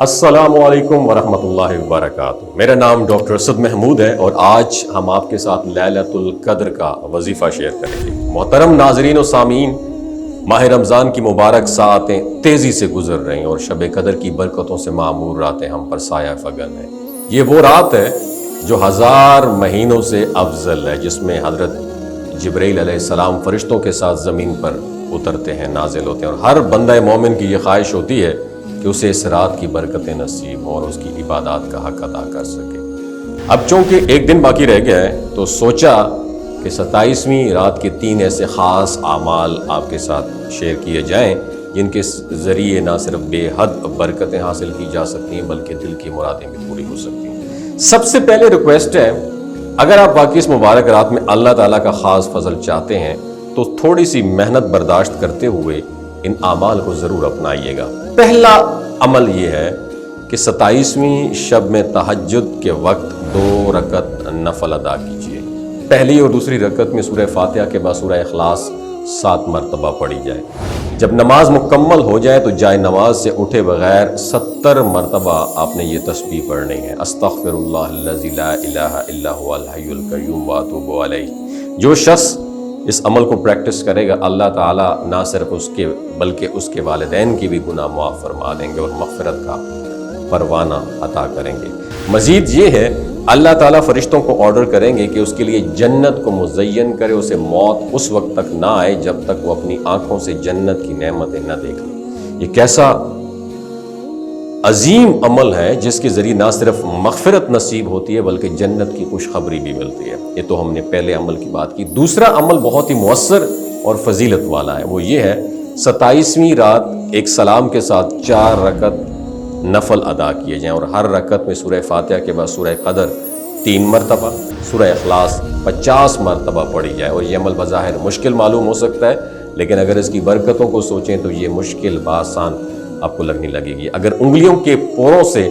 السلام علیکم ورحمۃ اللہ وبرکاتہ۔ میرا نام ڈاکٹر اسد محمود ہے اور آج ہم آپ کے ساتھ لیلۃ القدر کا وظیفہ شیئر کریں گے۔ محترم ناظرین و سامعین، ماہ رمضان کی مبارک ساعتیں تیزی سے گزر رہی ہیں اور شب قدر کی برکتوں سے معمور راتیں ہم پر سایہ فگن ہیں۔ یہ وہ رات ہے جو 1000 مہینوں سے افضل ہے، جس میں حضرت جبرائیل علیہ السلام فرشتوں کے ساتھ زمین پر اترتے ہیں، نازل ہوتے ہیں، اور ہر بندہ مومن کی یہ خواہش ہوتی ہے کہ اسے اس رات کی برکتیں نصیب ہوں اور اس کی عبادات کا حق ادا کر سکے۔ اب چونکہ ایک دن باقی رہ گیا ہے تو سوچا کہ 27ویں رات کے 3 ایسے خاص اعمال آپ کے ساتھ شیئر کیے جائیں جن کے ذریعے نہ صرف بے حد برکتیں حاصل کی جا سکتی ہیں بلکہ دل کی مرادیں بھی پوری ہو سکتی ہیں۔ سب سے پہلے ریکویسٹ ہے، اگر آپ واقعی اس مبارک رات میں اللہ تعالیٰ کا خاص فضل چاہتے ہیں تو تھوڑی سی محنت برداشت کرتے ہوئے ان اعمال کو ضرور اپنائیے گا۔ پہلا عمل یہ ہے کہ 27ویں شب میں تہجد کے وقت 2 رکعت نفل ادا کیجیے۔ پہلی اور دوسری رکعت میں سورہ فاتحہ کے بعد سورہ اخلاص 7 مرتبہ پڑھی جائے۔ جب نماز مکمل ہو جائے تو جائے نماز سے اٹھے بغیر 70 مرتبہ آپ نے یہ تسبیح پڑھنی ہے، استغفر اللہ الذی لا الہ الا هو الحی القیوم واتوب الیہ۔ جو شخص اس عمل کو پریکٹس کرے گا، اللہ تعالیٰ نہ صرف اس کے بلکہ اس کے والدین کی بھی گناہ معاف فرما دیں گے اور مغفرت کا پروانہ عطا کریں گے۔ مزید یہ ہے، اللہ تعالیٰ فرشتوں کو آرڈر کریں گے کہ اس کے لیے جنت کو مزین کرے، اسے موت اس وقت تک نہ آئے جب تک وہ اپنی آنکھوں سے جنت کی نعمتیں نہ دیکھ لیں۔ یہ کیسا عظیم عمل ہے جس کے ذریعے نہ صرف مغفرت نصیب ہوتی ہے بلکہ جنت کی خوشخبری بھی ملتی ہے۔ یہ تو ہم نے پہلے عمل کی بات کی۔ دوسرا عمل بہت ہی مؤثر اور فضیلت والا ہے، وہ یہ ہے 27ویں رات ایک سلام کے ساتھ 4 رکعت نفل ادا کیے جائیں اور ہر رکعت میں سورہ فاتحہ کے بعد سورہ قدر 3 مرتبہ، سورہ اخلاص 50 مرتبہ پڑھی جائے۔ اور یہ عمل بظاہر مشکل معلوم ہو سکتا ہے، لیکن اگر اس کی برکتوں کو سوچیں تو یہ مشکل بآسان آپ کو لگنے لگے گی۔ اگر انگلیوں کے پوروں سے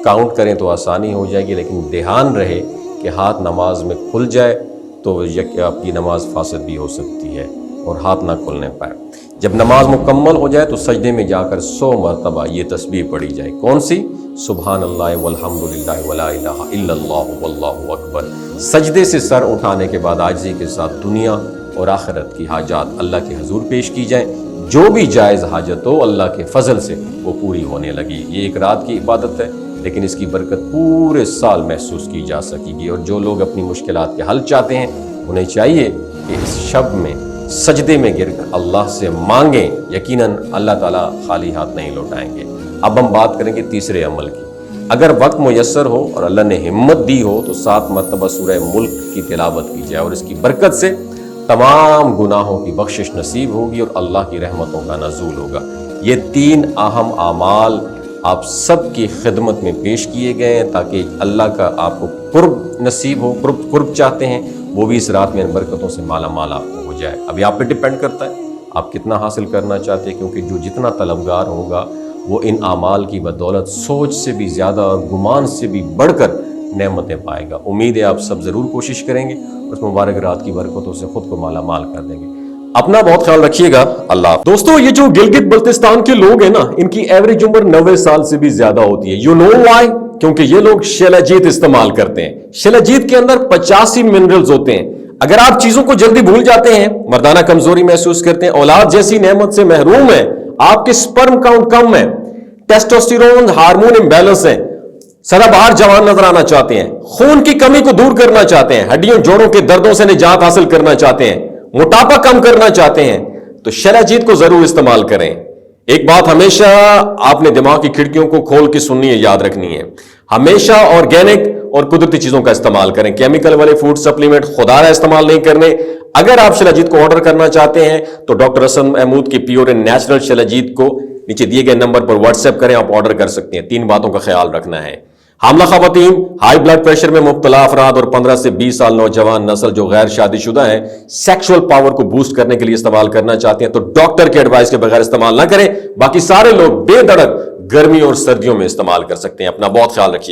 کاؤنٹ کریں تو آسانی ہو جائے گی، لیکن دھیان رہے کہ ہاتھ نماز میں کھل جائے تو آپ کی نماز فاسد بھی ہو سکتی ہے اور ہاتھ نہ کھلنے پائے۔ جب نماز مکمل ہو جائے تو سجدے میں جا کر 100 مرتبہ یہ تسبیح پڑھی جائے۔ کون سی؟ سبحان اللہ والحمد للہ ولا الہ الا اللہ واللہ اکبر۔ سجدے سے سر اٹھانے کے بعد عاجزی کے ساتھ دنیا اور آخرت کی حاجات اللہ کے حضور پیش کی جائیں۔ جو بھی جائز حاجت ہو اللہ کے فضل سے وہ پوری ہونے لگی۔ یہ ایک رات کی عبادت ہے لیکن اس کی برکت پورے سال محسوس کی جا سکے گی، اور جو لوگ اپنی مشکلات کے حل چاہتے ہیں انہیں چاہیے کہ اس شب میں سجدے میں گر کر اللہ سے مانگیں، یقیناً اللہ تعالیٰ خالی ہاتھ نہیں لوٹائیں گے۔ اب ہم بات کریں گے تیسرے عمل کی۔ اگر وقت میسر ہو اور اللہ نے ہمت دی ہو تو 7 مرتبہ سورہ ملک کی تلاوت کی جائے، اور اس کی برکت سے تمام گناہوں کی بخشش نصیب ہوگی اور اللہ کی رحمتوں کا نزول ہوگا۔ یہ 3 اہم اعمال آپ سب کی خدمت میں پیش کیے گئے ہیں تاکہ اللہ کا آپ کو قرب نصیب ہو، قرب چاہتے ہیں وہ بھی اس رات میں ان برکتوں سے مالا مال آپ کو ہو جائے۔ ابھی آپ پہ ڈیپینڈ کرتا ہے آپ کتنا حاصل کرنا چاہتے ہیں، کیونکہ جو جتنا طلبگار ہوگا وہ ان اعمال کی بدولت سوچ سے بھی زیادہ اور گمان سے بھی بڑھ کر نعمتیں پائے گا۔ امید ہے آپ سب ضرور کوشش کریں گے، اس مبارک رات کی برکتوں سے خود کو مالا مال کر دیں گے۔ اپنا بہت خیال رکھیے گا۔ اللہ دوستو، یہ جو گلگت بلتستان کے لوگ ہیں نا، ان کی ایوریج عمر 90 سال سے بھی زیادہ ہوتی ہے۔ You know why? کیونکہ یہ لوگ شیلاجیت استعمال کرتے ہیں۔ شیلاجیت کے اندر 85 منرلز ہوتے ہیں۔ اگر آپ چیزوں کو جلدی بھول جاتے ہیں، مردانہ کمزوری محسوس کرتے ہیں، اولاد جیسی نعمت سے محروم ہیں، آپ کے سپرم کاؤنٹ کم ہے، ٹیسٹوسٹیرون ہارمون امبیلنس ہے، سدا بہار جوان نظر آنا چاہتے ہیں، خون کی کمی کو دور کرنا چاہتے ہیں، ہڈیوں جوڑوں کے دردوں سے نجات حاصل کرنا چاہتے ہیں، موٹاپا کم کرنا چاہتے ہیں، تو شیلاجیت کو ضرور استعمال کریں۔ ایک بات ہمیشہ آپ نے دماغ کی کھڑکیوں کو کھول کے سننی ہے، یاد رکھنی ہے، ہمیشہ آرگینک اور قدرتی چیزوں کا استعمال کریں۔ کیمیکل والے فوڈ سپلیمنٹ خدا رہا استعمال نہیں کرنے۔ اگر آپ شیلاجیت کو آرڈر کرنا چاہتے ہیں تو ڈاکٹر اسد محمود کی پیور اینڈ نیچرل شیلاجیت کو نیچے دیے گئے نمبر پر واٹس ایپ کریں، آپ آرڈر کر سکتے ہیں۔ 3 باتوں کا خیال رکھنا ہے: حاملہ خواتین، ہائی بلڈ پریشر میں مبتلا افراد اور 15 سے 20 سال نوجوان نسل جو غیر شادی شدہ ہیں، سیکشول پاور کو بوسٹ کرنے کے لیے استعمال کرنا چاہتے ہیں تو ڈاکٹر کے ایڈوائس کے بغیر استعمال نہ کریں۔ باقی سارے لوگ بے دھڑک گرمی اور سردیوں میں استعمال کر سکتے ہیں۔ اپنا بہت خیال رکھیے گا۔